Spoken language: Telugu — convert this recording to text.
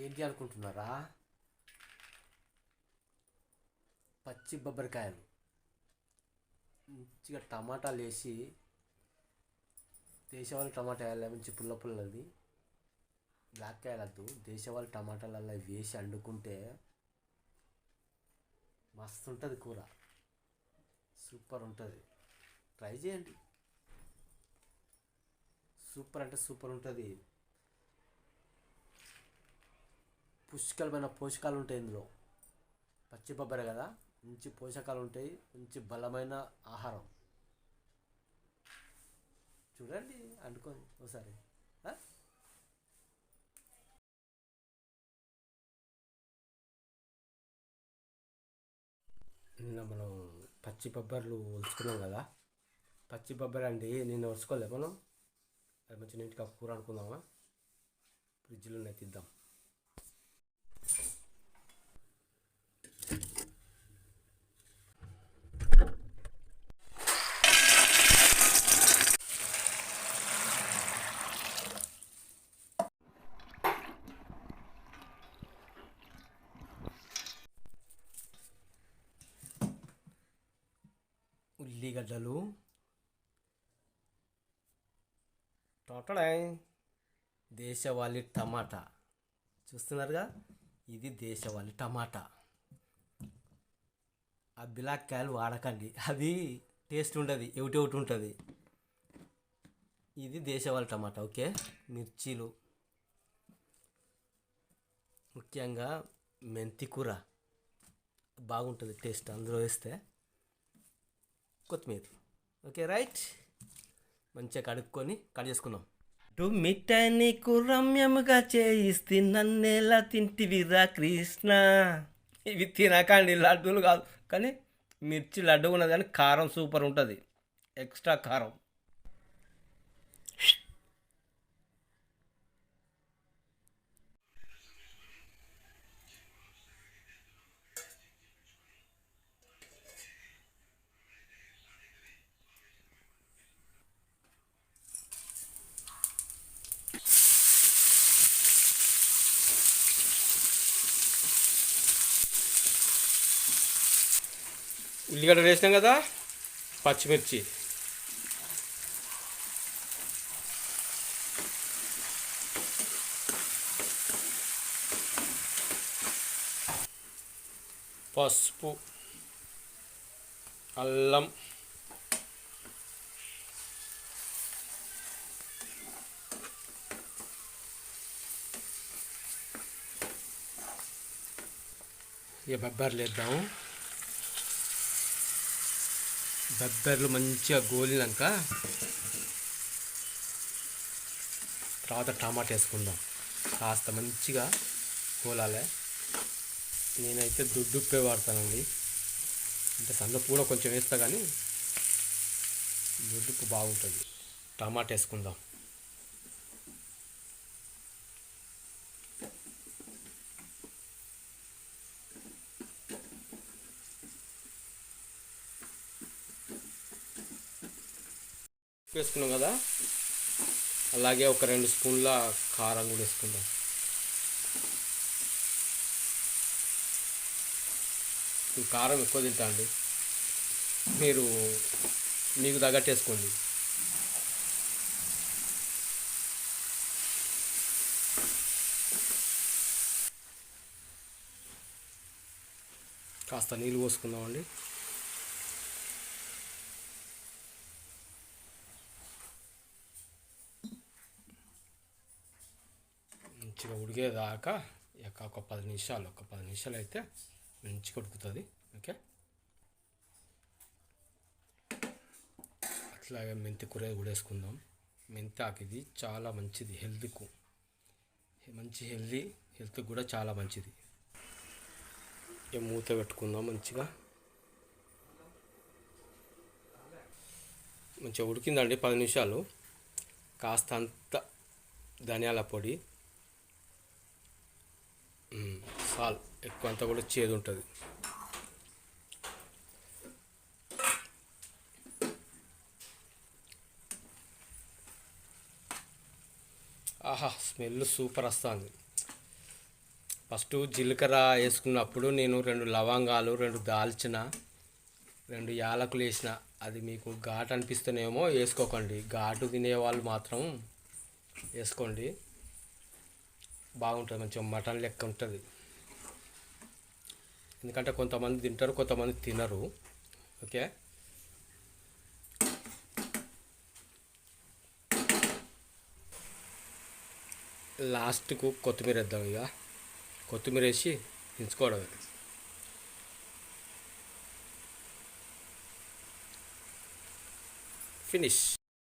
ఏంటి అనుకుంటున్నారా? పచ్చి బొబ్బరికాయలు మంచిగా టమాటాలు వేసి, దేశవాళీ టమాటా వేయాలి, మంచి పుల్ల పుల్లది. బ్లాక్ కాయలద్దు, దేశవాళీ టమాటాలలో వేసి వండుకుంటే మస్తు ఉంటుంది కూర. సూపర్ ఉంటుంది, ట్రై చేయండి. సూపర్ అంటే సూపర్ ఉంటుంది. పుష్కలమైన పోషకాలు ఉంటాయి ఇందులో. పచ్చి బొబ్బరి కదా, మంచి పోషకాలు ఉంటాయి, మంచి బలమైన ఆహారం. చూడండి, వండుకొని ఒకసారి. నిన్న మనం పచ్చి బొబ్బర్లు ఒలుచుకున్నాం కదా. పచ్చి బొబ్బరి అండి, నిన్న ఒలుచుకోలే మనం. అది మంచి నీట్గా కూర అనుకుందామా. ఫ్రిడ్జ్లో తీద్దాం. ఉల్లిగడ్డలు, టోటల్ దేశవాళీ టమాటా చూస్తున్నారుగా. ఇది దేశవాళీ టమాటా. ఆ బిలాక్కాయలు వాడకండి, అది టేస్ట్ ఉండదు, ఒకటి ఉంటుంది. ఇది దేశవాళీ టమాటా. ఓకే, మిర్చీలు, ముఖ్యంగా మెంతి కూర బాగుంటుంది టేస్ట్ అందులో వేస్తే. కొత్తిమీర. ఓకే రైట్, మంచిగా కడుక్కొని కట్ చేసుకుందాం. మిఠాయి నీకు రమ్యముగా చేయిస్తే నన్నేలా తింటివిరా కృష్ణ. ఇవి తినకండి, లడ్డూలు కాదు. కానీ మిర్చి లడ్డు ఉన్నది, కానీ కారం సూపర్ ఉంటుంది, ఎక్స్ట్రా కారం. ఉల్లిగడ్డ వేసినాం కదా, పచ్చిమిర్చి, పసుపు, అల్లం, ఇక బొబ్బర్లు వేద్దాము. బొబ్బర్లు మంచిగా గోలినాక తర్వాత టమాటా వేసుకుందాం. కాస్త మంచిగా గోలాలి. నేనైతే దుడ్డుప్పే వాడతానండి, అంటే సన్నపు కూడా కొంచెం వేస్తా, కానీ దుడ్డుప్పు బాగుంటుంది. టమాటా వేసుకుందాం. వేసుకున్నాం కదా, అలాగే ఒక 2 స్పూన్ల కారం కూడా వేసుకుందాం. కారం ఎక్కువ తింటా అండి, మీరు మీకు తగ్గట్టు వేసుకోండి. కాస్త నీళ్ళు పోసుకుందామండి. మంచిగా ఉడికేదాకా ఒక 10 నిమిషాలు అయితే మంచిగా ఉడుకుతుంది. ఓకే, అట్లాగే మెంతి కూర కూడా వేసుకుందాం. మెంతి ఆకు ఇది చాలా మంచిది, హెల్త్కు హెల్త్కి కూడా చాలా మంచిది. ఇక మూత పెట్టుకుందాం. మంచిగా ఉడికిందండి 10 నిమిషాలు. కాస్త అంత ధనియాల పొడి, సాల్ ఎక్కువ అంతా కూడా చేదు ఉంటుంది. ఆహా, స్మెల్ సూపర్ వస్తుంది. ఫస్ట్ జీలకర్ర వేసుకున్నప్పుడు నేను 2 లవంగాలు, 2 దాల్చిన, 2 యాలకులు వేసిన. అది మీకు ఘాటు అనిపిస్తేనేమో వేసుకోకండి, ఘాటు తినేవాళ్ళు మాత్రం వేసుకోండి, బాగుంటుంది, మంచిగా మటన్ లెక్క ఉంటుంది. ఎందుకంటే కొంతమంది తింటారు, కొంతమంది తినరు. ఓకే, లాస్ట్కు కొత్తిమీర వేద్దాం. ఇక కొత్తిమీర వేసి దించుకోవడమే. ఫినిష్.